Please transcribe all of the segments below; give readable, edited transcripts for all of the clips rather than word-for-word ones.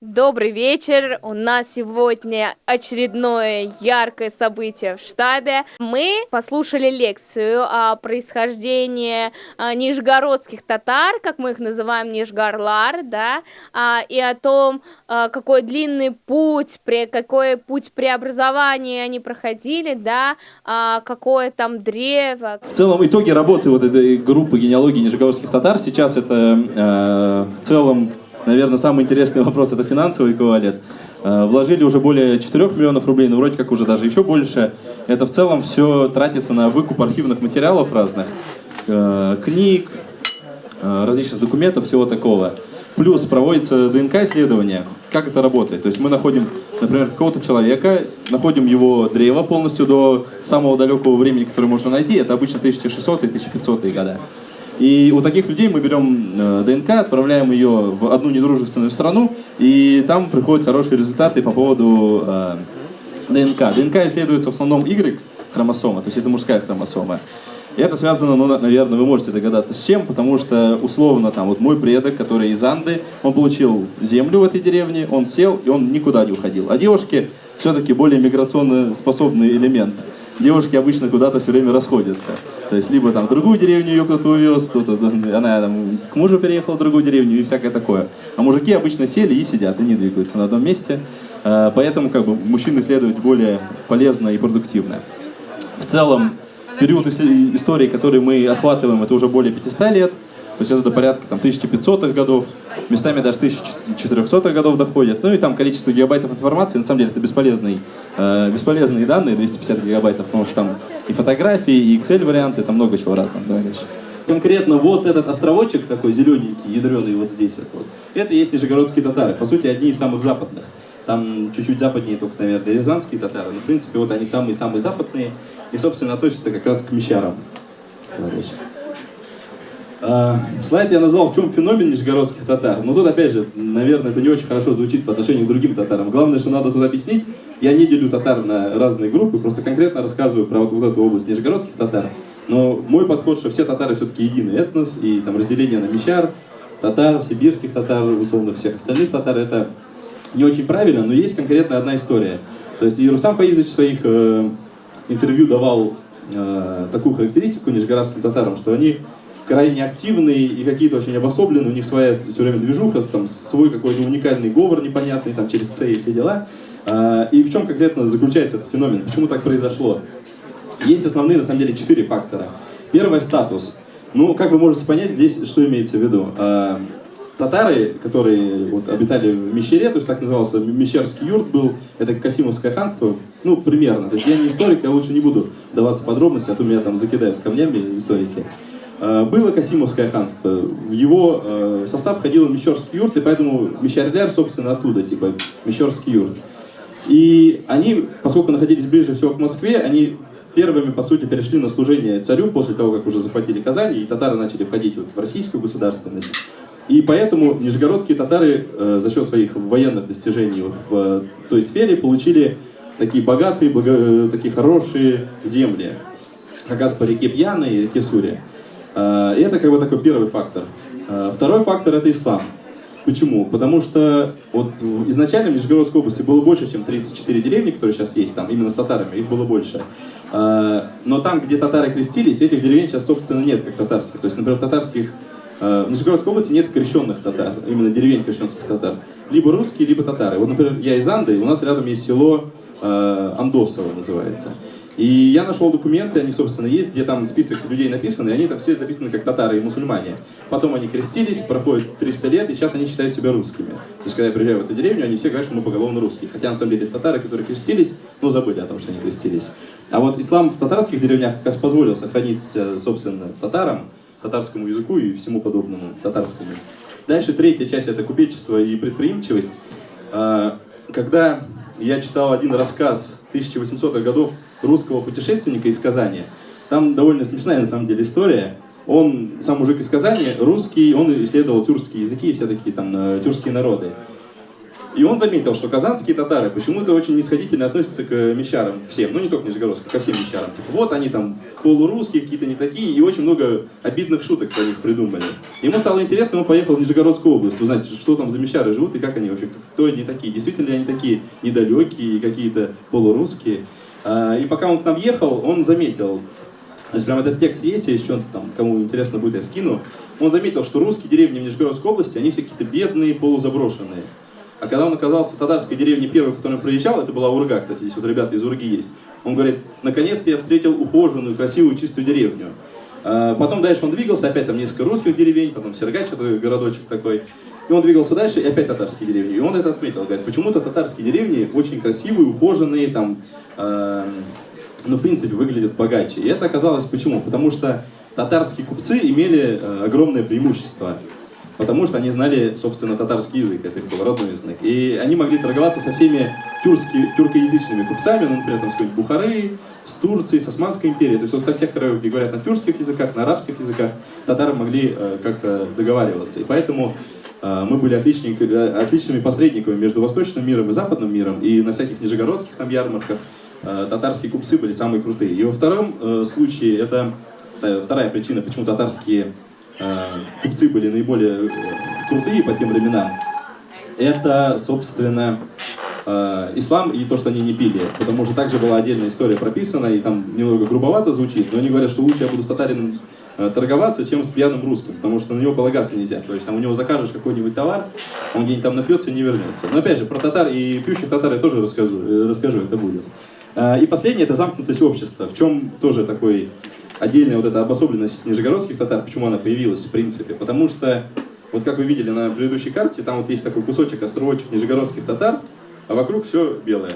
Добрый вечер. У нас сегодня очередное яркое событие в штабе. Мы послушали лекцию о происхождении нижегородских татар, как мы их называем, нижгарлар, да, и о том, какой длинный путь, какой путь преобразования они проходили, да, какое там древо. В целом, итоги работы вот этой группы генеалогии нижегородских татар сейчас это в целом, наверное, самый интересный вопрос — это финансовый эквивалент. Вложили уже более 4 миллионов рублей, но вроде как уже даже еще больше. Это в целом все тратится на выкуп архивных материалов разных, книг, различных документов, всего такого. Плюс проводится ДНК-исследование. Как это работает? То есть мы находим, например, какого-то человека, находим его древо полностью до самого далекого времени, которое можно найти. Это обычно 1600 и 1500 годы. И у таких людей мы берем ДНК, отправляем ее в одну недружественную страну, и там приходят хорошие результаты по поводу ДНК. ДНК исследуется в основном Y-хромосома, то есть это мужская хромосома. И это связано, ну, наверное, вы можете догадаться с чем, потому что, условно, там, вот мой предок, который из Анды, он получил землю в этой деревне, он сел, и он никуда не уходил. А девушки все-таки более миграционно способный элемент. Девушки обычно куда-то все время расходятся. То есть, либо там в другую деревню ее кто-то увез, она там к мужу переехала в другую деревню и всякое такое. А мужики обычно сели и сидят, и не двигаются на одном месте. Поэтому как бы мужчин исследовать более полезно и продуктивно. В целом, период истории, который мы охватываем, это уже более 500 лет. То есть это до порядка там, 1500-х годов, местами даже 1400-х годов доходит. Ну и там количество гигабайтов информации, на самом деле это бесполезные данные, 250 гигабайтов, потому что там и фотографии, и Excel-варианты, там много чего разного. Конкретно вот этот островочек такой зелененький, ядреный вот здесь вот, это и есть нижегородские татары, по сути одни из самых западных. Там чуть-чуть западнее только, наверное, рязанские татары, но в принципе вот они самые-самые западные и, собственно, относятся как раз к мещарам. Слайд я назвал «В чем феномен нижегородских татар?». Но тут, опять же, наверное, это не очень хорошо звучит по отношению к другим татарам. Главное, что надо тут объяснить, я не делю татар на разные группы, просто конкретно рассказываю про вот эту область нижегородских татар. Но мой подход, что все татары все-таки единый этнос, и там разделение на мещар, татар, сибирских татар, условно всех остальных татар, это не очень правильно, но есть конкретно одна история. То есть и Рустам Фаизович в своих интервью давал такую характеристику нижегородским татарам, что они крайне активные и какие-то очень обособленные, у них своя все время движуха, там свой какой-то уникальный говор непонятный, там через Ц и все дела. И в чем конкретно заключается этот феномен? Почему так произошло? Есть основные, на самом деле, 4 фактора. Первый — статус. Ну, как вы можете понять, здесь что имеется в виду? Татары, которые вот обитали в Мещере, то есть так назывался Мещерский юрт был, это Касимовское ханство, ну, примерно. То есть я не историк, я лучше не буду даваться в подробности, а то меня там закидают камнями историки. Было Касимовское ханство, в его состав входил Мещерский юрт, и поэтому Мещерляр, собственно, оттуда, типа Мещерский юрт. И они, поскольку находились ближе всего к Москве, они первыми, по сути, перешли на служение царю после того, как уже захватили Казань, и татары начали входить вот в российскую государственность. И поэтому нижегородские татары за счет своих военных достижений вот в той сфере получили такие богатые, такие хорошие земли, как раз по реке Пьяной и реке Суре. И это как бы такой первый фактор. Второй фактор — это ислам. Почему? Потому что вот изначально в Нижегородской области было больше, чем 34 деревни, которые сейчас есть, там именно с татарами, их было больше. Но там, где татары крестились, этих деревень сейчас, собственно, нет, как татарских. То есть, например, в Нижегородской области нет крещенных татар, именно деревень крещенных татар. Либо русские, либо татары. Вот, например, я из Анды, у нас рядом есть село Андосово называется. И я нашел документы, они, собственно, есть, где там список людей написан, и они там все записаны как татары и мусульмане. Потом они крестились, проходит 300 лет, и сейчас они считают себя русскими. То есть, когда я приезжаю в эту деревню, они все говорят, что мы поголовно русские. Хотя, на самом деле, татары, которые крестились, но забыли о том, что они крестились. А вот ислам в татарских деревнях как раз позволил сохраниться, собственно, татарам, татарскому языку и всему подобному татарскому. Дальше третья часть — это купечество и предприимчивость. Когда я читал один рассказ 1800-х годов русского путешественника из Казани, там довольно смешная на самом деле история. Он, сам мужик из Казани, русский, он исследовал тюркские языки и все такие там тюркские народы. И он заметил, что казанские татары почему-то очень снисходительно относятся к мещарам всем, ну не только нижегородским, ко всем мещарам. Типа, вот они там полурусские, какие-то не такие, и очень много обидных шуток про них придумали. Ему стало интересно, он поехал в Нижегородскую область, узнать, что там за мещары живут и как они вообще, кто они такие, действительно ли они такие недалекие, какие-то полурусские. И пока он к нам ехал, он заметил, то есть прям этот текст есть, если что-то там, кому интересно будет, я скину. Он заметил, что русские деревни в Нижегородской области, они все какие-то бедные, полузаброшенные. А когда он оказался в татарской деревне первой, в которой он проезжал, это была Урга, кстати, здесь вот ребята из Урги есть. Он говорит, наконец-то я встретил ухоженную, красивую, чистую деревню. Потом дальше он двигался, опять там несколько русских деревень, потом Сергач, это городочек такой. И он двигался дальше, и опять татарские деревни. И он это отметил, говорит, почему-то татарские деревни очень красивые, ухоженные, там, ну, в принципе, выглядят богаче. И это оказалось почему? Потому что татарские купцы имели огромное преимущество. Потому что они знали, собственно, татарский язык, это их был родной язык. И они могли торговаться со всеми тюркоязычными купцами, ну, например, там, с Бухары, с Турцией, с Османской империей. То есть вот со всех краев, где говорят на тюркских языках, на арабских языках, татары могли как-то договариваться. И поэтому мы были отличными посредниками между восточным миром и западным миром. И на всяких нижегородских там ярмарках татарские купцы были самые крутые. И во втором случае, это вторая причина, почему татарские купцы были наиболее крутые по тем временам, это, собственно, ислам и то, что они не пили. Потому что также была отдельная история прописана, и там немного грубовато звучит, но они говорят, что лучше я буду с татарином торговаться, чем с пьяным русским, потому что на него полагаться нельзя. То есть там у него закажешь какой-нибудь товар, он где-нибудь там напьется и не вернется. Но опять же, про татар и пьющих татар я тоже расскажу, это будет. И последнее, это замкнутость общества, в чем тоже такой отдельная вот эта обособленность нижегородских татар, почему она появилась в принципе. Потому что, вот как вы видели на предыдущей карте, там вот есть такой кусочек, островочек нижегородских татар, а вокруг все белое.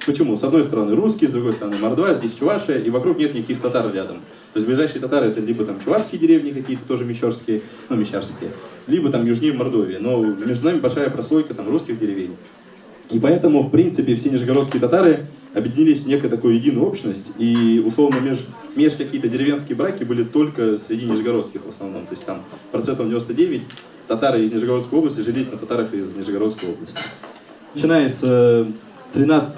Почему? С одной стороны русские, с другой стороны мордва, здесь Чувашия, и вокруг нет никаких татар рядом. То есть ближайшие татары это либо там чувашские деревни какие-то, тоже мещерские, ну мещарские, либо там южнее Мордовии. Но между нами большая прослойка там русских деревень. И поэтому, в принципе, все нижегородские татары объединились в некую такую единую общность, и условно меж какие-то деревенские браки были только среди нижегородских в основном. То есть там 99% татары из Нижегородской области жились на татарах из Нижегородской области. Начиная с 13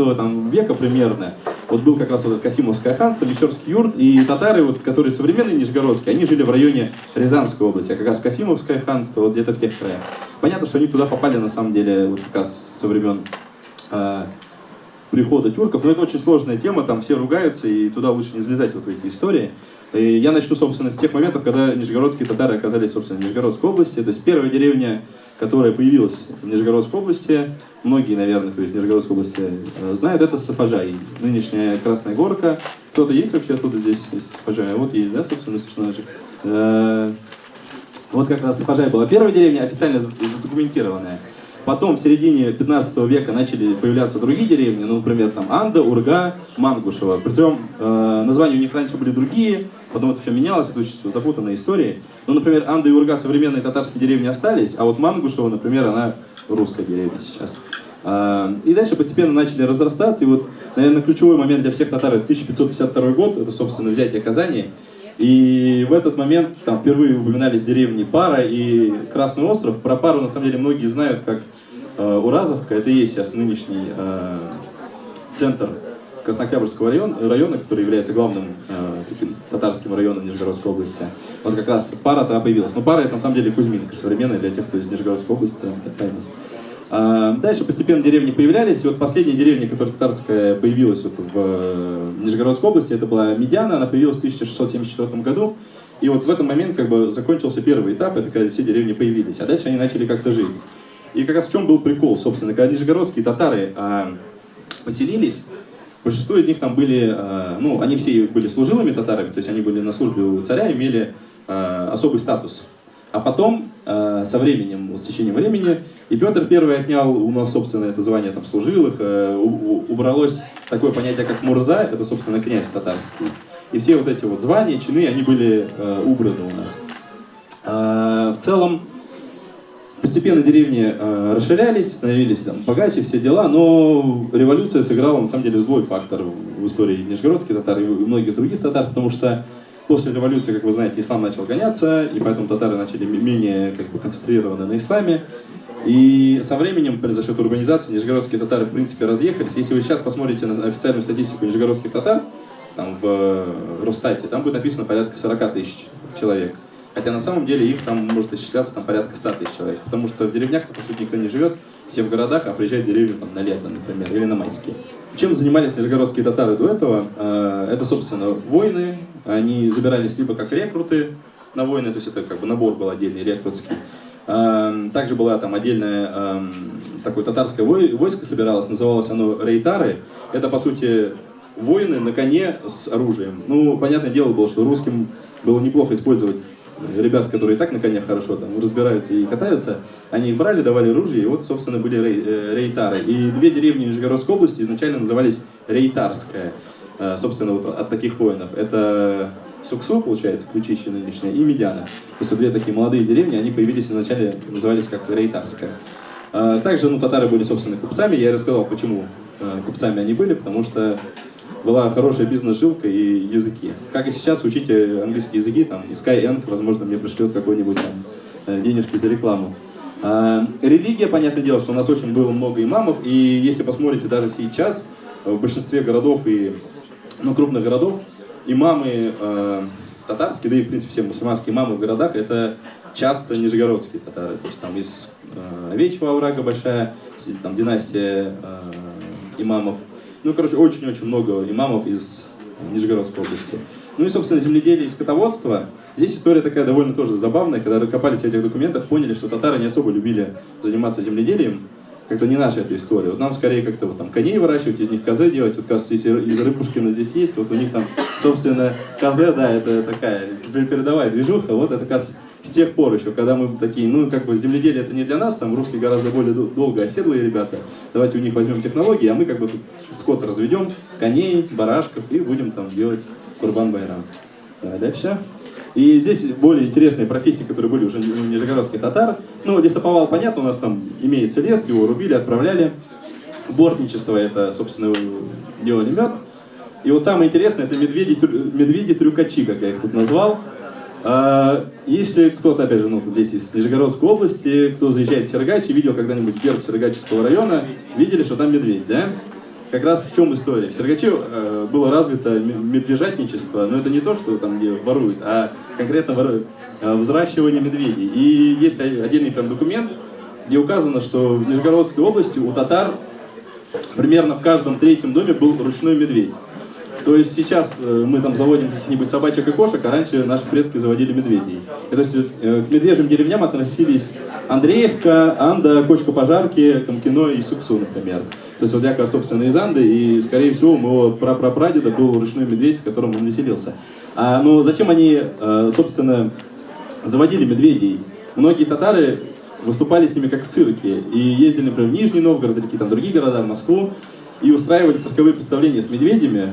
века примерно, вот был как раз вот это Касимовское ханство, Мещерский юрт, и татары, вот, которые современные нижегородские, они жили в районе Рязанской области, а как раз Касимовское ханство, вот где-то в тех краях. Понятно, что они туда попали на самом деле вот как раз со времен прихода тюрков, но это очень сложная тема, там все ругаются, и туда лучше не залезать вот в эти истории. И я начну, собственно, с тех моментов, когда нижегородские татары оказались, собственно, в Нижегородской области. То есть первая деревня, которая появилась в Нижегородской области, многие, наверное, кто из Нижегородской области знают, это Сафажай, нынешняя Красная Горка. Кто-то есть вообще оттуда здесь из Сафажая? Вот есть, да, собственно, персонажи? Вот как раз Сафажай была первая деревня, официально задокументированная. Потом в середине 15 века начали появляться другие деревни, ну, например, там Анда, Урга, Мангушева. Причем названия у них раньше были другие, потом это все менялось, это очень запутанная история. Ну, например, Анда и Урга современные татарские деревни остались, а вот Мангушева, например, она русская деревня сейчас. И дальше постепенно начали разрастаться, и вот, наверное, ключевой момент для всех татар — это 1552 год, это, собственно, взятие Казани. И в этот момент там впервые упоминались деревни Пара и Красный остров. Про Пару, на самом деле, многие знают как Уразовка. Это и есть сейчас нынешний центр Краснооктябрьского района, который является главным таким татарским районом Нижегородской области. Вот как раз Пара-то появилась. Но Пара — это на самом деле Кузьминка современная для тех, кто из Нижегородской области. Дальше постепенно деревни появлялись, и вот последняя деревня, которая татарская появилась вот в Нижегородской области, это была Медяна, она появилась в 1674 году, и вот в этот момент как бы закончился первый этап, это когда все деревни появились, а дальше они начали как-то жить. И как раз в чем был прикол, собственно, когда нижегородские татары поселились, большинство из них там были, ну, они все были служилыми татарами, то есть они были на службе у царя, имели особый статус. А потом, со временем, с течением времени, и Петр I отнял у нас, собственно, это звание там служилых, убралось такое понятие, как Мурза, это, собственно, князь татарский. И все вот эти вот звания, чины, они были убраны у нас. В целом, постепенно деревни расширялись, становились там богаче, все дела, но революция сыграла, на самом деле, злой фактор в истории нижегородских татар и многих других татар, потому что после революции, как вы знаете, ислам начал гоняться, и поэтому татары начали менее как бы концентрированы на исламе. И со временем, за счет урбанизации, нижегородские татары, в принципе, разъехались. Если вы сейчас посмотрите на официальную статистику нижегородских татар, там в Росстате, там будет написано порядка 40 тысяч человек. Хотя на самом деле их там может исчисляться там, порядка 100 тысяч человек. Потому что в деревнях-то, по сути, никто не живет, все в городах, а приезжают в деревню там, на лето, например, или на майские. Чем занимались нижегородские татары до этого? Это, собственно, войны. Они забирались либо как рекруты на войны, то есть это как бы набор был отдельный, рекрутский. Также была там отдельное такое татарское войско собиралось, называлось оно рейтары. Это, по сути, воины на коне с оружием. Ну, понятное дело было, что русским было неплохо использовать ребят, которые и так на конях хорошо там разбираются и катаются. Они их брали, давали оружие, и вот, собственно, были рейтары. И две деревни Нижегородской области изначально назывались Рейтарская, собственно, вот от таких воинов. Это Суксу, получается, Ключище нынешнее, и Медяна. То есть две такие молодые деревни, они появились изначально, назывались как Рейтарская. Также, ну, татары были, собственно, купцами. Я рассказал, почему купцами они были, потому что была хорошая бизнес-жилка и языки. Как и сейчас, учите английские языки, там, и Skyeng, возможно, мне пришлет какой-нибудь там денежки за рекламу. Религия, понятное дело, что у нас очень было много имамов, и если посмотрите даже сейчас, в большинстве городов и крупных городов, имамы татарские, да и в принципе все мусульманские имамы в городах, это часто нижегородские татары. То есть там из Овечьего оврага большая, там династия имамов. Ну, короче, очень-очень много имамов из Нижегородской области. Ну и, собственно, земледелие и скотоводство. Здесь история такая довольно тоже забавная. Когда копались в этих документах, поняли, что татары не особо любили заниматься земледелием. Как-то не наша эта история. Вот нам скорее как-то вот там коней выращивать, из них козе делать. Вот, кажется, если из Рыбушкина здесь есть, вот у них там, собственно, козе, да, это такая передовая движуха. Вот это, кажется, с тех пор еще, когда мы такие, ну, как бы земледелие это не для нас, там русские гораздо более долго оседлые ребята. Давайте у них возьмем технологии, а мы как бы тут скот разведем, коней, барашков и будем там делать Курбан-Байрам. Дальше. И здесь более интересные профессии, которые были уже у нижегородских татар. Ну, лесоповал, понятно, у нас там имеется лес, его рубили, отправляли. Бортничество, это, собственно, делали мед. И вот самое интересное, это медведи-трюкачи, как я их тут назвал. Если кто-то, опять же, ну, здесь из Нижегородской области, кто заезжает в Сергач и видел когда-нибудь герб Сергачевского района, видели, что там медведь, да? Как раз в чем история. В Сергаче было развито медвежатничество, но это не то, что там где воруют, а конкретно взращивание медведей. И есть отдельный прям документ, где указано, что в Нижегородской области у татар примерно в каждом третьем доме был ручной медведь. То есть сейчас мы там заводим каких-нибудь собачек и кошек, а раньше наши предки заводили медведей. И, то есть к медвежьим деревням относились Андреевка, Анда, Кочка Пожарки, Комкино и Суксу, например. То есть вот я, собственно, из Анды, и, скорее всего, у моего прапрадеда был ручной медведь, с которым он веселился. Но зачем они, собственно, заводили медведей? Многие татары выступали с ними как в цирке, и ездили, например, в Нижний Новгород или какие-то другие города, в Москву, и устраивали цирковые представления с медведями.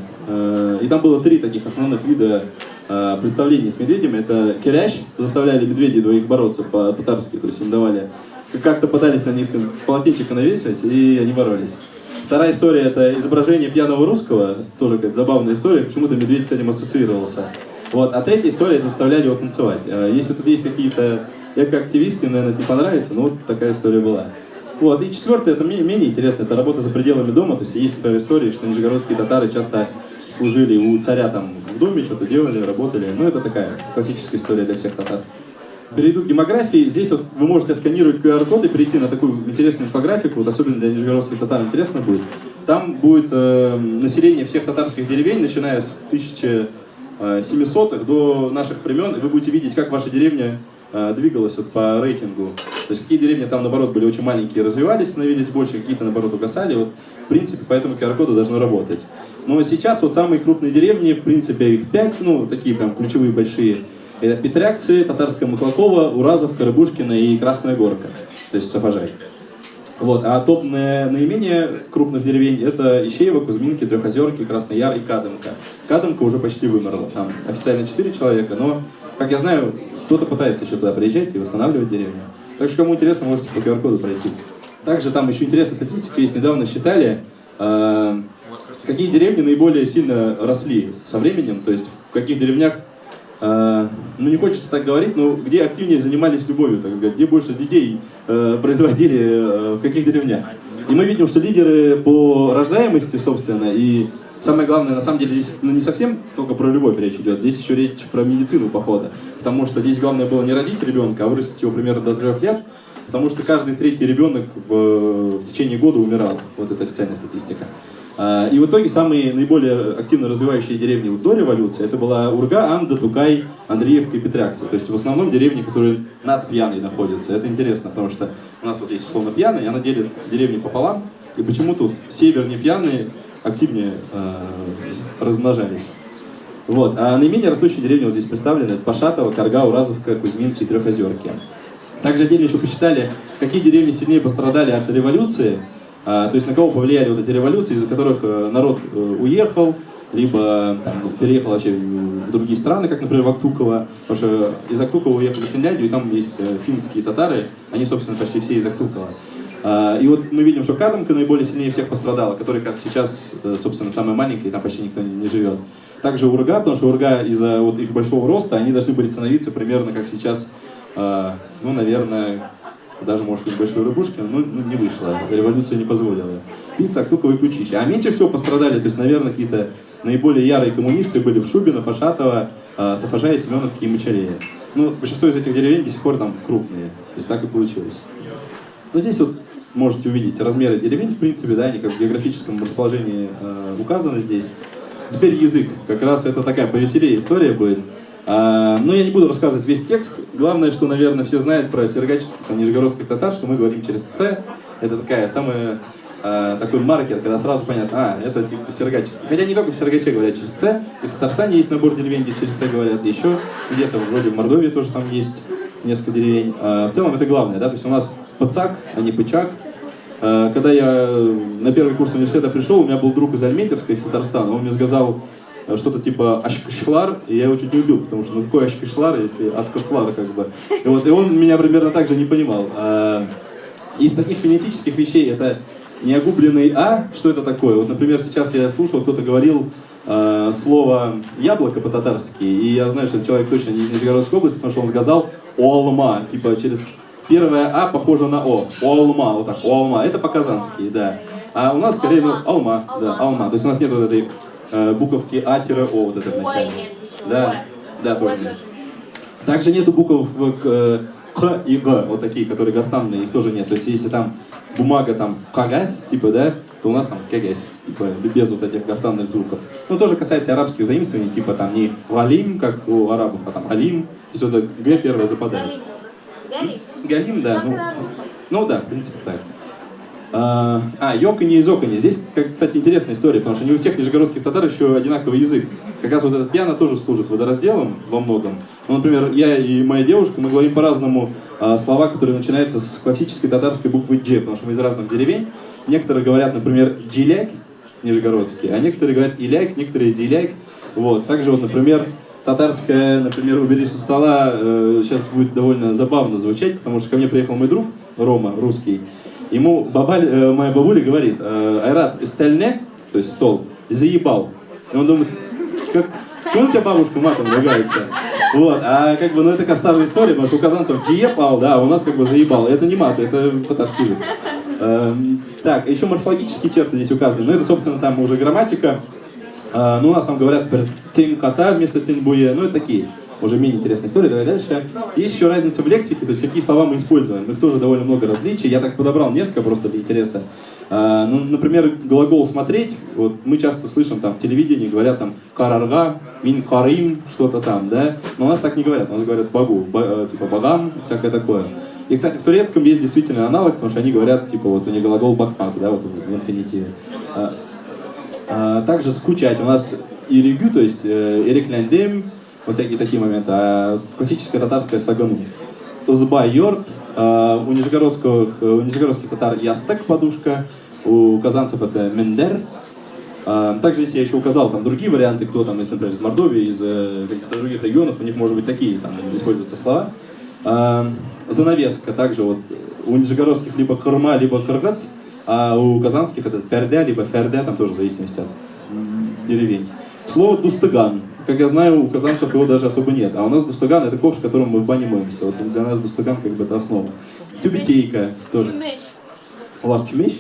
И там было 3 таких основных вида представлений с медведями. Это керящ, заставляли медведей двоих бороться по-татарски, то есть им давали, как-то пытались на них полотенчика навесить, и они боролись. Вторая история — это изображение пьяного русского, тоже какая-то забавная история, почему-то медведь с этим ассоциировался. Вот. А третья история — это заставляли его танцевать. Если тут есть какие-то экоактивисты, наверное, это не понравится, но вот такая история была. Вот. И четвертое, это менее интересно, это работа за пределами дома. То есть есть такая история, что нижегородские татары часто служили у царя там в доме, что-то делали, работали. Ну, это такая классическая история для всех татар. Перейду к демографии. Здесь вот вы можете сканировать QR-код и перейти на такую интересную инфографику, вот особенно для нижегородских татар интересно будет. Там будет население всех татарских деревень, начиная с 1700-х до наших времен, и вы будете видеть, как ваша деревня двигалась вот по рейтингу. То есть какие деревни там, наоборот, были очень маленькие, развивались, становились больше, какие-то, наоборот, угасали. Вот, в принципе, по этому QR-коду должно работать. Но сейчас вот самые крупные деревни, в принципе, их 5, ну, такие прям ключевые большие. Это Петрякцы, Татарская Маклакова, Уразовка, Рыбушкина и Красная Горка, то есть Сапожай. Вот. А топ наименее крупных деревень — это Ищеево, Кузьминки, Трехозерки, Красный Яр и Кадымка. Кадымка уже почти вымерла, там официально 4 человека, но, как я знаю, кто-то пытается еще туда приезжать и восстанавливать деревню. Так что, кому интересно, можете по QR-коду пройти. Также там еще интересная статистика есть, недавно считали, какие деревни наиболее сильно росли со временем, то есть в каких деревнях ну не хочется так говорить, но где активнее занимались любовью, так сказать, где больше детей производили, в каких деревнях. И мы видим, что лидеры по рождаемости, собственно, и самое главное, на самом деле, здесь не совсем только про любовь речь идет, здесь еще речь про медицину похода. Потому что здесь главное было не родить ребенка, а вырастить его примерно до 3 лет, потому что каждый третий ребенок в течение года умирал. Вот это официальная статистика. И в итоге самые наиболее активно развивающие деревни до революции это была Урга, Анда, Тукай, Андреевка и Петрякса. То есть в основном деревни, которые над Пьяной находятся. Это интересно, потому что у нас вот есть условно Пьяная, и она делит деревни пополам. И почему тут севернее Пьяные активнее размножались. Вот. А наименее растущие деревни вот здесь представлены. Это Пашатово, Карга, Уразовка, Кузьминки и Трехозерки. Также отдельно еще посчитали, какие деревни сильнее пострадали от революции. То есть на кого повлияли вот эти революции, из-за которых народ уехал, либо там, переехал вообще в другие страны, как, например, в Актуково. Потому что из Актукова уехали в Финляндию, и там есть финские татары, они, собственно, почти все из Актукова. И вот мы видим, что Кадамка наиболее сильнее всех пострадала, которая как сейчас, собственно, самая маленькая, и там почти никто не живет. Также Урга, потому что Урга из-за вот их большого роста, они должны были становиться примерно как сейчас, ну, наверное, даже, может, небольшой рыбушки, но не вышло, революция не позволила. Пицца, Актуково и Кучичи. А меньше всего пострадали, то есть, наверное, какие-то наиболее ярые коммунисты были в Шубино, Пашатово, Сафажае, Семеновке и Мочалее. Ну, большинство из этих деревень до сих пор там крупные, то есть так и получилось. Но здесь вот можете увидеть размеры деревень, в принципе, да, они как в географическом расположении указаны здесь. Теперь язык, как раз это такая повеселее история будет. Но я не буду рассказывать весь текст. Главное, что, наверное, все знают про сирогаческих, нижегородских татар, что мы говорим через «ц». Это такая самая, такой маркер, когда сразу понятно, это типа сирогаческий. Хотя не только в Сирогаче говорят через «ц», и в Татарстане есть набор деревень, где через «ц» говорят, еще где-то, вроде в Мордовии тоже там есть несколько деревень. В целом это главное, да, то есть у нас пацак, а не пычак. Когда я на первый курс университета пришел, у меня был друг из Альметьевска, из Татарстана, он мне сказал что-то типа ашкашлар, и я его чуть не убил, потому что ну какой ашкашлар, если ацкаслар как бы. И он меня примерно так же не понимал. Из таких фонетических вещей это неогубленный «а», что это такое? Вот, например, сейчас я слушал, кто-то говорил слово «яблоко» по-татарски, и я знаю, что человек точно не из Нижегородской области, потому что он сказал «олма», типа через первое «а» похоже на «о», «олма», вот так, «олма», это по-казански, да. А у нас скорее, ну, «алма», да, «алма», то есть у нас нет вот этой буковки А-О, вот это в начале. Да, тоже нет. Также нету букв Х и Г, вот такие, которые гортанные, их тоже нет. То есть если там бумага там кагас, типа, да, то у нас там кагас, типа, без вот этих гортанных звуков. Ну, тоже касается арабских заимствований, типа там не галим, как у арабов, а там галим. То есть вот это Г первое западает. Галим, да. Ну да, в принципе так. Ёканье и зоканье. Здесь, кстати, интересная история, потому что не у всех нижегородских татар еще одинаковый язык. Как раз вот этот пьяно тоже служит водоразделом во многом. Ну, например, я и моя девушка, мы говорим по-разному слова, которые начинаются с классической татарской буквы «дж», потому что мы из разных деревень. Некоторые говорят, например, «джиляк», нижегородский, а некоторые говорят «иляк», некоторые «зиляк». Вот. Также, вот, например, татарская, например, «убери со стола» сейчас будет довольно забавно звучать, потому что ко мне приехал мой друг, Рома, русский. Ему моя бабуля говорит: «Айрат, стальне», то есть стол, заебал. И он думает, чего у тебя бабушка матом ругается? Вот, а как бы, ну это такая старая история, потому что у казанцев «диепал», да, а у нас как бы «заебал». Это не мат, это татарский язык. Так, еще морфологические черты здесь указаны, но это, собственно, там уже грамматика. Ну, у нас там говорят «тын кота» вместо «тын буе», ну это такие. Уже менее интересная история, давай дальше. Есть еще разница в лексике, то есть какие слова мы используем. Их тоже довольно много различий. Я так подобрал несколько просто для интереса. Ну, например, глагол «смотреть». Вот мы часто слышим там в телевидении, говорят там «карарга», «мин карим», что-то там, да. Но у нас так не говорят, у нас говорят «багу», типа «багам», всякое такое. И, кстати, в турецком есть действительно аналог, потому что они говорят, типа, вот у них глагол «бакмак», да, вот в инфинитиве. Также «скучать». У нас «иригю», то есть «эреклендем», вот всякие такие моменты. А классическая татарская «сагану». «Збайорт», у нижегородских татар «ястек», подушка, у казанцев это «мендер». Также здесь я еще указал там другие варианты, кто там, если, например, из Мордовии, из каких-то других регионов, у них может быть такие там используются слова. Занавеска также вот у нижегородских либо «кырма», либо «кыргац», а у казанских это «перде», либо «ферде», там тоже в зависимости от деревень. Слово «дустыган». как я знаю, у казанцев его даже особо нет. А у нас Дустаган это ковш, в котором мы в бане моемся. Вот для нас Дустаган как бы это основа. Тюбетейка тоже. Чумеш. У вас чумещ?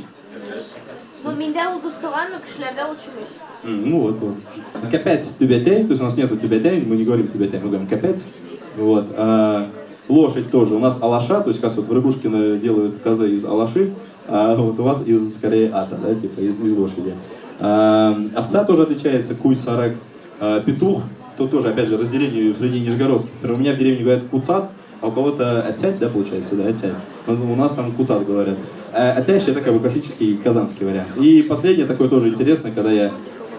Ну, меня у Дустагана кшлявел чумеш. Ну вот. Капец тюбетей, то есть у нас нету тюбетей, мы не говорим тюбетей, мы говорим капец. Вот. Лошадь тоже. У нас алаша, то есть как вот в Рыбушкино делают козы из алаши, а вот у вас из, скорее, ата, да, типа из лошади. Овца тоже отличается, куй, сарек. Петух, то тоже, опять же, разделение среди нижегородских. Например, у меня в деревне говорят куцат, а у кого-то отцять, да, получается, да, отцять. У нас там куцат говорят. Отящий это как бы классический казанский вариант. И последнее такое тоже интересное, когда я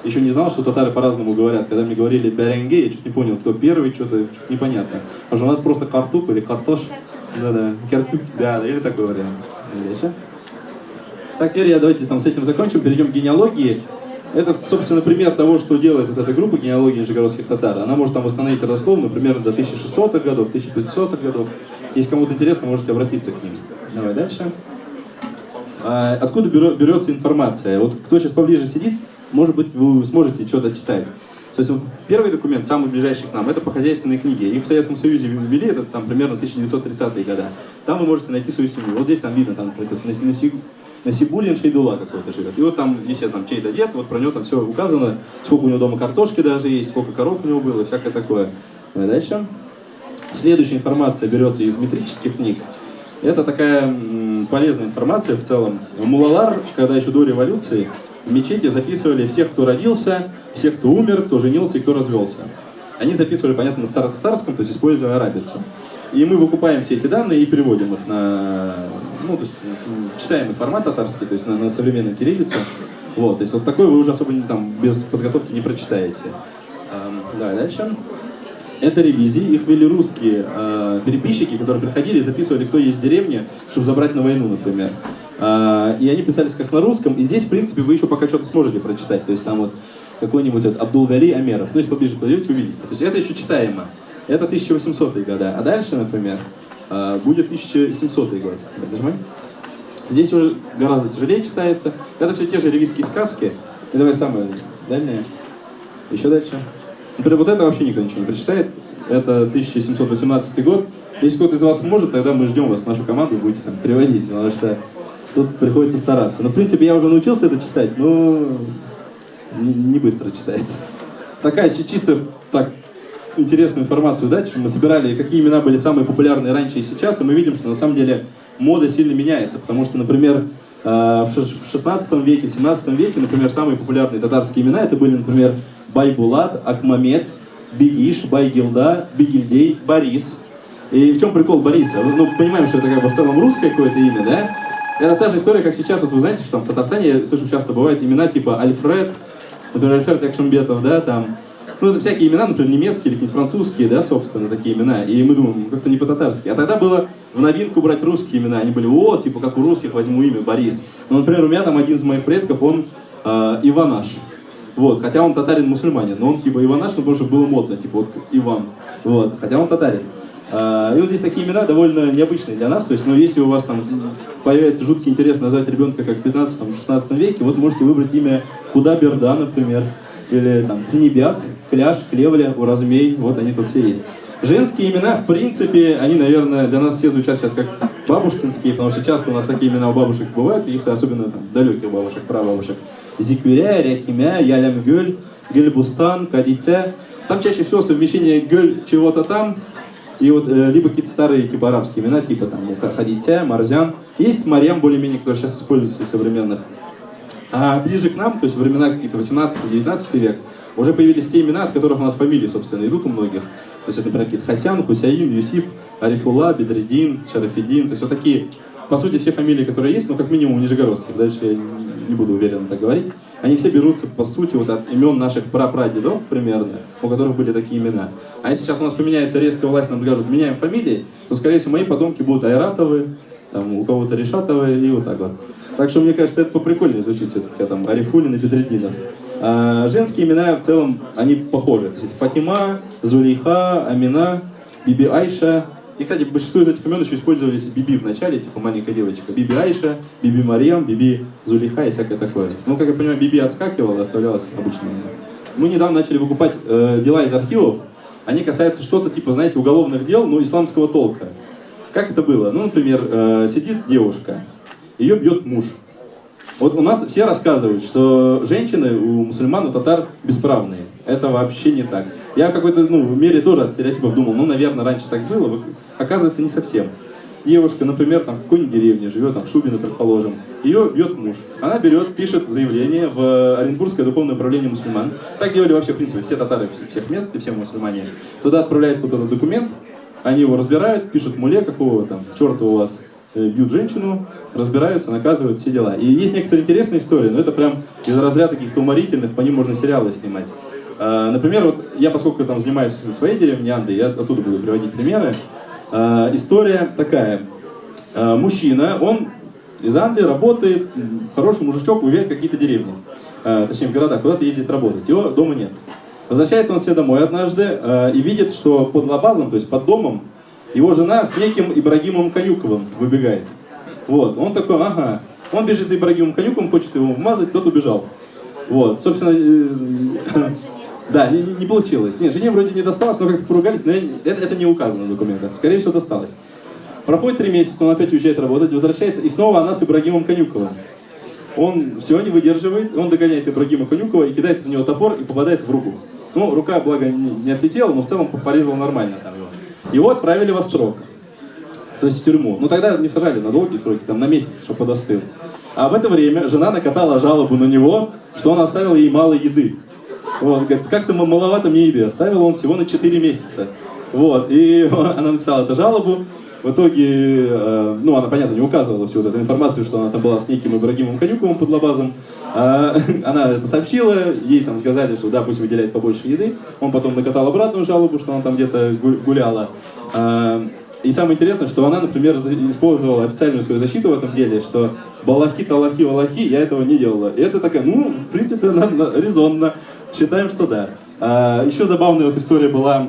еще не знал, что татары по-разному говорят. Когда мне говорили бяренге, я чуть не понял, кто первый, что-то непонятно. Потому что у нас просто картук или картош. Да-да, картук, да, или такой вариант. Дальше. Так, теперь давайте там с этим закончим, перейдем к генеалогии. Это, собственно, пример того, что делает вот эта группа генеалогии нижегородских татар. Она может там восстановить родословную, примерно до 1600-х годов, 1500-х годов. Если кому-то интересно, можете обратиться к ним. Давай дальше. Откуда берется информация? Вот кто сейчас поближе сидит, может быть, вы сможете что-то читать. То есть вот, первый документ, самый ближайший к нам, это по хозяйственной книге. Их в Советском Союзе ввели, это там примерно 1930-е годы. Там вы можете найти свою семью. Вот здесь там видно, там, Насибулин Шейдула какой-то живет. И вот там висит там чей-то дед, вот про него там все указано, сколько у него дома картошки даже есть, сколько коров у него было, всякое такое. Дальше. Следующая информация берется из метрических книг. Это такая полезная информация в целом. Мулалар, когда еще до революции, в мечети записывали всех, кто родился, всех, кто умер, кто женился и кто развелся. Они записывали, понятно, на старотатарском, то есть используя арабицу. И мы выкупаем все эти данные и переводим их на, ну, то есть читаемый формат татарский, то есть на современную кириллицу. Вот, то есть вот такой вы уже особо там без подготовки не прочитаете. Да, дальше. Это ревизии, их вели русские переписчики, которые приходили и записывали, кто есть в деревне, чтобы забрать на войну, например. И они писались как на русском, и здесь, в принципе, вы еще пока что-то сможете прочитать. То есть там вот какой-нибудь вот Абдулгали Амеров. Ну, если поближе подойдете, увидите. То есть это еще читаемо. Это 1800-е годы. А дальше, например, будет 1700-й год. Нажимай. Здесь уже гораздо тяжелее читается. Это все те же ревизские сказки. И давай самое дальнее. Еще дальше. Например, вот это вообще никто ничего не прочитает. Это 1718 год. Если кто-то из вас может, тогда мы ждем вас в нашу команду, будете там переводить, потому что тут приходится стараться. Но, в принципе, я уже научился это читать, но не быстро читается. Такая чисто так интересную информацию дать, что мы собирали, какие имена были самые популярные раньше и сейчас, и мы видим, что на самом деле мода сильно меняется, потому что, например, в 16 веке, в 17 веке, например, самые популярные татарские имена, это были, например, Байбулат, Акмамед, Бигиш, Байгилда, Бигильдей, Борис. И в чем прикол Бориса? Ну, понимаем, что это как бы в целом русское какое-то имя, да? Это та же история, как сейчас, вот вы знаете, что там в Татарстане, я слышу, часто бывают имена типа Альфред, например, Альфред Якшембетов, да, там, ну, это всякие имена, например, немецкие или какие-нибудь французские, да, собственно, такие имена, и мы думаем, как-то не по-татарски. А тогда было в новинку брать русские имена, они были, о, типа, как у русских, возьму имя Борис. Ну, например, у меня там один из моих предков, он Иванаш. Вот, хотя он татарин-мусульманин, но он типа Иванаш, ну, потому что было модно, типа вот Иван, вот, хотя он татарин. И вот здесь такие имена довольно необычные для нас, то есть, ну, если у вас там появляется жуткий интерес назвать ребенка как в 15-16 веке, вот можете выбрать имя Куда-Берда, например, или там Тнебяк, Кляш, Клевля, Уразмей, вот они тут все есть. Женские имена, в принципе, они, наверное, для нас все звучат сейчас как бабушкинские, потому что часто у нас такие имена у бабушек бывают, и их-то особенно там, далеких бабушек, прабабушек. Зикюря, Рякимя, Ялямгёль, Гельбустан, Кадитя. Там чаще всего совмещение гёль чего-то там, и вот либо какие-то старые типа арабские имена, типа там Хадитя, Марзян. Есть Марьям более-менее, которые сейчас используются из современных. А ближе к нам, то есть времена какие-то 18-19 век, уже появились те имена, от которых у нас фамилии, собственно, идут у многих. То есть это, например, какие-то Хасян, Хусяин, Юсип, Арифулла, Бедреддин, Шарафиддин. То есть вот такие, по сути, все фамилии, которые есть, но как минимум нижегородских. Дальше я не буду уверенно так говорить. Они все берутся, по сути, вот от имен наших прапрадедов примерно, у которых были такие имена. А если сейчас у нас поменяется резкая власть, нам скажут, меняем фамилии, то, скорее всего, мои потомки будут Айратовы, там, у кого-то Решатовы и вот так вот. Так что, мне кажется, это поприкольнее звучит все-таки, там, Арифулин и Бедреддинов. А женские имена в целом, они похожи. То есть это Фатима, Зулейха, Амина, Биби Айша. И, кстати, большинство из этих имен еще использовались Биби в начале, типа маленькая девочка. Биби Айша, Биби Марьям, Биби Зулейха и всякое такое. Ну, как я понимаю, Биби отскакивала, оставлялась обычным именем. мы недавно начали выкупать дела из архивов. Они касаются что-то типа, знаете, уголовных дел, но исламского толка. Как это было? Ну, например, сидит девушка, ее бьет муж. Вот у нас все рассказывают, что женщины у мусульман, у татар бесправные. Это вообще не так. Я в какой-то мере тоже от стереотипов думал, наверное, раньше так было. Оказывается, не совсем. Девушка, например, там, в какой-нибудь деревне живет, там, в Шубино, предположим, ее бьет муж. Она берет, пишет заявление в Оренбургское духовное управление мусульман. Так делали вообще, в принципе, все татары всех мест и все мусульмане. Туда отправляется вот этот документ, они его разбирают, пишут муле, какого там черта у вас бьют женщину, разбираются, наказывают, все дела. И есть некоторые интересные истории, но это прям из разряда каких-то уморительных, по ним можно сериалы снимать. Например, вот я, поскольку там занимаюсь своей деревней Анды, я оттуда буду приводить примеры. История такая. Мужчина, он из Анды работает, хороший мужичок, уезжает в какие-то деревни. Точнее, в города, куда-то ездит работать. Его дома нет. Возвращается он себе домой однажды и видит, что под лабазом, то есть под домом, его жена с неким Ибрагимом Конюковым выбегает. Вот, он такой, ага. Он бежит за Ибрагимом Конюковым, хочет его вмазать, тот убежал. Вот, собственно, да, не получилось. Нет, жене вроде не досталось, но как-то поругались, но это не указано в документах. Скорее всего, досталось. Проходит 3 месяца, он опять уезжает работать, возвращается, и снова она с Ибрагимом Конюковым. Он все не выдерживает, он догоняет Ибрагима Конюкова и кидает в него топор и попадает в руку. Ну, рука, благо, не отлетела, но в целом порезала нормально там его. Его отправили в Острог, то есть в тюрьму. Ну, тогда не сажали на долгие сроки, там на месяц, чтобы подостыл. А в это время жена накатала жалобу на него, что он оставил ей мало еды. Вот, говорит, как-то маловато мне еды, оставил он всего на 4 месяца. Вот, и она написала эту жалобу. В итоге, она, понятно, не указывала всю вот эту информацию, что она там была с неким Ибрагимом Конюковым под лабазом. Она это сообщила, ей там сказали, что да, пусть выделяет побольше еды. Он потом накатал обратную жалобу, что она там где-то гуляла. И самое интересное, что она, например, использовала официальную свою защиту в этом деле, что балахи, талахи, валахи, я этого не делала. И это такая, в принципе, резонно. Считаем, что да. Еще забавная вот история была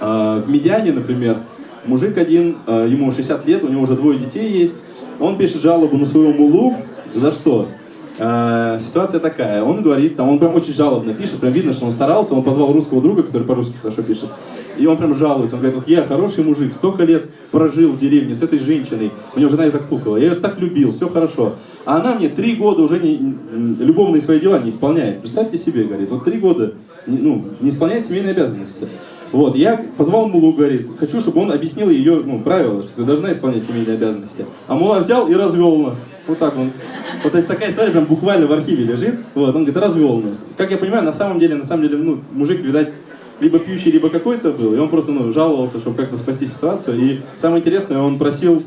в Медиане, например. Мужик один, ему 60 лет, у него уже 2 детей есть. Он пишет жалобу на своего муллу. За что? Ситуация такая. Он говорит, он прям очень жалобно пишет, прям видно, что он старался. Он позвал русского друга, который по-русски хорошо пишет. И он прям жалуется. Он говорит, вот я хороший мужик, столько лет прожил в деревне с этой женщиной. У него жена из Актукова. Я ее так любил, все хорошо. А она мне 3 года уже любовные свои дела не исполняет. Представьте себе, говорит, вот 3 года не исполняет семейные обязанности. Вот, я позвал муллу, говорит, хочу, чтобы он объяснил ее правила, что ты должна исполнять семейные обязанности. А мулла взял и развел нас. Вот так он. Вот, то есть такая история прям буквально в архиве лежит. Вот, он говорит, развел нас. Как я понимаю, на самом деле, мужик, видать, либо пьющий, либо какой-то был, и он просто жаловался, чтобы как-то спасти ситуацию. И самое интересное, он просил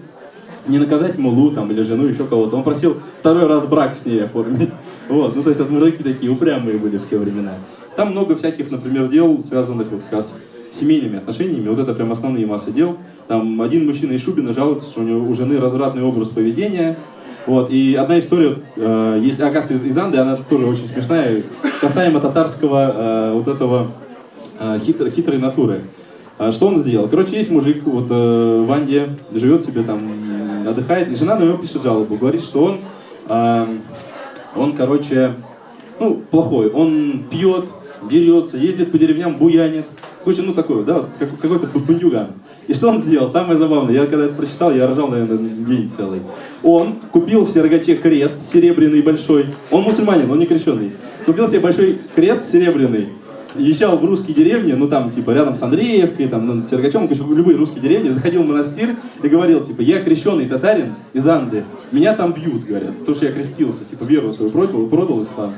не наказать муллу там, или жену, еще кого-то, он просил 2-й раз брак с ней оформить. Вот, то есть вот мужики такие упрямые были в те времена. Там много всяких, например, дел, связанных вот как раз с семейными отношениями. Вот это прям основные массы дел. Там один мужчина из Шубина жалуется, что у жены развратный образ поведения. Вот, и одна история есть, оказывается, из Анды, она тоже очень смешная, касаемо татарского вот этого хитрой натуры. Что он сделал? Короче, есть мужик вот в Анде, живет себе там, отдыхает, и жена на него пишет жалобу, говорит, что он, короче, плохой, он пьет, дерется, ездит по деревням, буянит. Короче, такой, да, какой-то бандюган. И что он сделал? Самое забавное, я когда это прочитал, я ржал, наверное, день целый. Он купил в Сергаче крест серебряный большой. Он мусульманин, он не крещеный. Купил себе большой крест серебряный. Езжал в русские деревни, там, типа, рядом с Андреевкой, там, над Сергачом, в любые русские деревни, заходил в монастырь и говорил, типа, я крещеный татарин из Анды, меня там бьют, говорят, потому что я крестился, типа, веру свою продал ислам.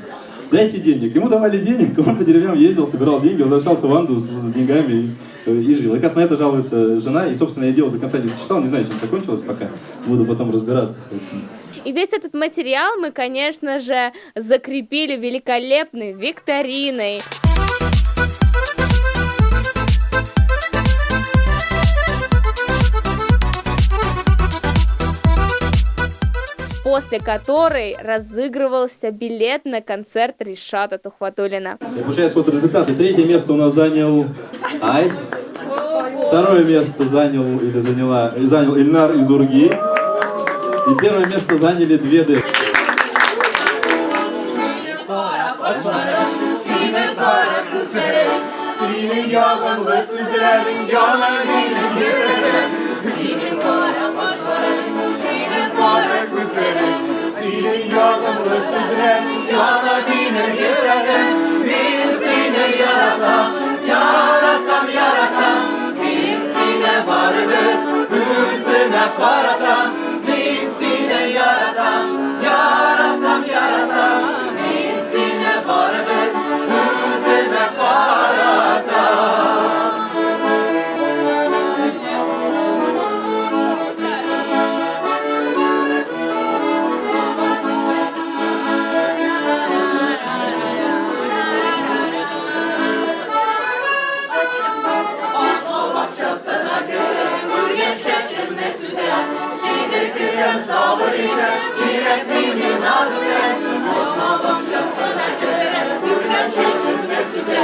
Дайте денег. Ему давали денег, он по деревням ездил, собирал деньги, возвращался в Анду с деньгами и жил. И, кажется, на это жалуется жена, и, собственно, я дело до конца не читал, не знаю, чем закончилось пока, буду потом разбираться с этим. И весь этот материал мы, конечно же, закрепили великолепной викториной. После которой разыгрывался билет на концерт Ришата Тухватуллина. И получается, вот результаты. 3-е место у нас занял Айс. 2-е место занял Ильнар из Урги. И 1-е место заняли 2 дочки. üzere, senin yağımlı sözlerin yanarının yüzüne, senin para başların, senin para gözlerin, senin yağımlı sözlerin yanarının yüzüne, bir seni yaratan, yaratan, yaratan, bir seni vardır, yüzüne karatan, bir seni yaratan, yaratan, yaratan, bir seni vardır, yüzüne karatan. Bahçesine gel, yürüyen şaşır mesüde, sinir kırem sabırıyla, yürekliğinin adıyla. Bozma bahçesine gel, yürüyen şaşır mesüde,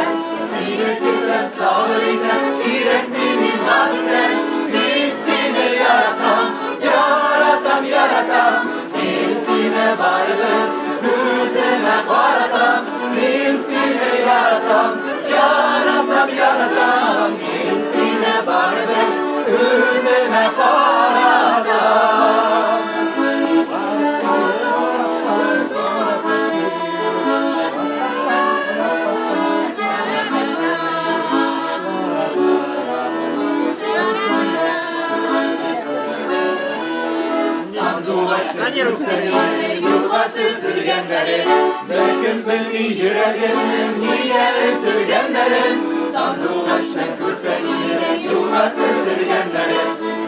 sinir kırem sabırıyla, yürekliğinin adıyla. Birisini yaratan, yaratan, yaratan, birisine vardır, yüzüne karatan, birisini yaratan, yaratan, yaratan, birisine vardır, yüzüne karatan. Sandulaştın seni, yıllar üzülgenleri, belki beni yüreğimin niye üzülgenlerin. Sandulaştın seni, yıllar üzülgenleri,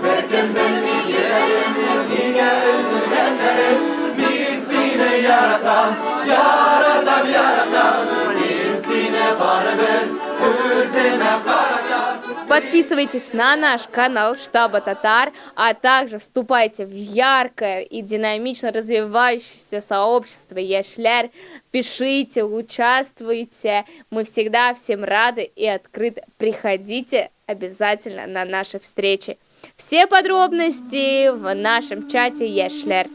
belki beni yüreğimin niye üzülgenlerin. Birisini yaratan, yaratan, yaratan, birisine vardır, yüzüne karatan. Подписывайтесь на наш канал Штаба Татар, а также вступайте в яркое и динамично развивающееся сообщество Яшляр. Пишите, участвуйте. Мы всегда всем рады и открыты. Приходите обязательно на наши встречи. Все подробности в нашем чате Яшляр.